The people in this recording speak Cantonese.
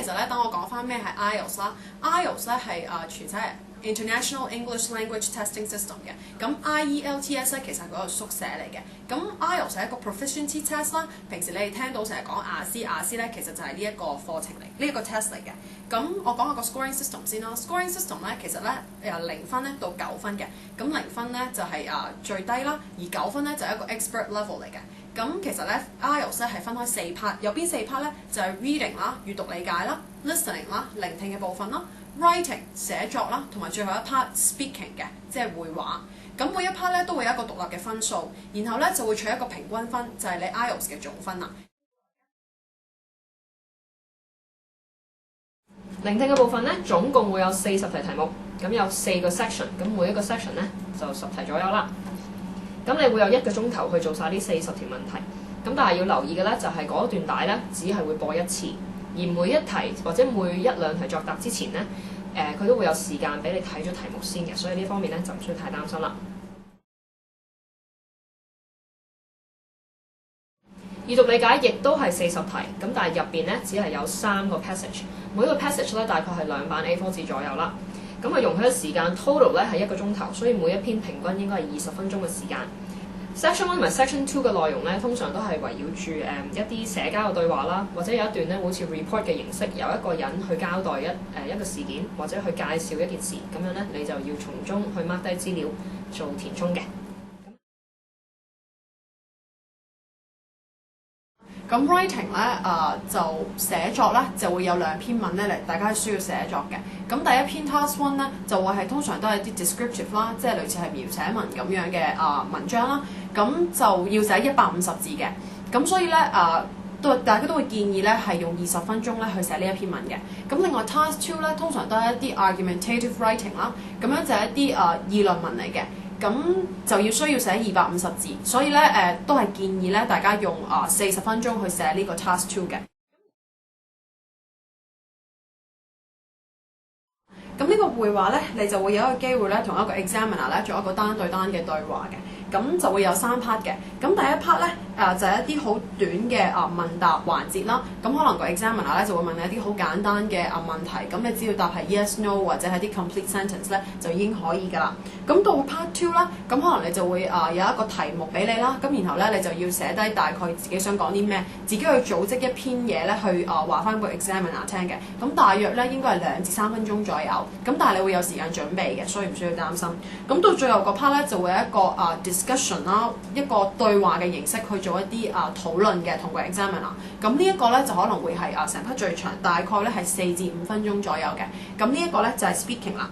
實咧，等我講翻咩係 IELTS 啦。IELTS 咧係全寫係 International English Language Testing System 嘅。咁 IELTS 咧其實係嗰個縮寫嚟嘅。咁 IELTS 係一個 proficiency test 啦。平時你哋聽到成日講雅思咧，其實就係呢一個課程嚟，呢一個 test 嚟嘅。咁我講下個 scoring system 先啦。scoring system 咧其實咧由0分咧到9分嘅。咁0分咧就係最低啦，而9分咧就係一個 expert level 嚟嘅。咁其實咧 IELTS 咧係分開4 part， 有邊4 part 咧就係 reading 啦，閱讀理解啦 ，listening 啦，聆聽嘅部分啦 ，writing 寫作啦，同埋最後一 part speaking 嘅，即係會話。咁每一 part 咧都會有一個獨立嘅分數，然後咧就會取一個平均分，就係你 IELTS 嘅總分啦。聆聽嘅部分咧，總共會有40題題目，咁有4個 section， 咁每一個 section 咧就10題左右啦。咁你會有1個鐘頭去做晒呢40條問題，咁但係要留意嘅咧就係嗰段帶咧只係會播1次，而每一題或者每1、2題作答之前咧，佢都會有時間俾你睇咗題目先嘅，所以呢方面咧就唔需要太擔心啦。閱讀理解亦都係40題，咁但係入邊咧只係有3個 passage， 每一個 passage 咧大概係2版 A4 紙左右啦。咁佢容許嘅時間 total 咧係1個鐘頭，所以每一篇平均應該係20分鐘嘅時間。Section 1同埋 Section 2嘅內容咧，通常都係圍繞住一啲社交嘅對話啦，或者有一段咧好似 report 嘅形式，由一個人去交代一個事件，或者去介紹一件事，咁樣咧你就要從中去 mark 低資料做填充嘅。咁 writing 咧就寫作咧就會有2篇文咧嚟，大家需要寫作嘅。咁第一篇 task 1咧就會係通常都係啲 descriptive 啦，即係類似係描寫文咁樣嘅文章啦。咁就要寫150字嘅。咁所以咧大家都會建議咧係用20分鐘咧去寫呢一篇文嘅。咁另外 task 2咧通常都係一啲 argumentative writing 啦，咁樣就係一啲議論文嚟嘅。咁就需要寫250字，所以咧都係建議咧大家用40分鐘去寫呢個 task 2嘅。咁呢個會話咧，你就會有一個機會咧同一個 examiner 咧做一個單對單嘅對話嘅。咁就會有3 part 嘅。咁第一 part 咧就係一啲好短嘅問答環節啦。咁可能個 examiner 咧就會問你一啲好簡單嘅問題，咁你只要答係 yes no 或者係啲 complete sentence 咧就已經可以㗎啦。咁到 part 2啦，咁可能你就會有一個題目俾你啦，咁然後咧你就要寫低大概自己想講啲咩，自己去組織一篇嘢咧去話翻個 examiner 聽嘅。咁大約咧應該係2至3分鐘左右。咁但係你會有時間準備嘅，所以唔需要擔心。咁到最後個 part 咧就會有一個discussion 啦，一個對話嘅形式去做一啲討論嘅同個 examiner。咁呢一個咧就可能會係成 part 最長，大概咧係4至5分鐘左右嘅。咁呢一個咧就係 speaking 啦。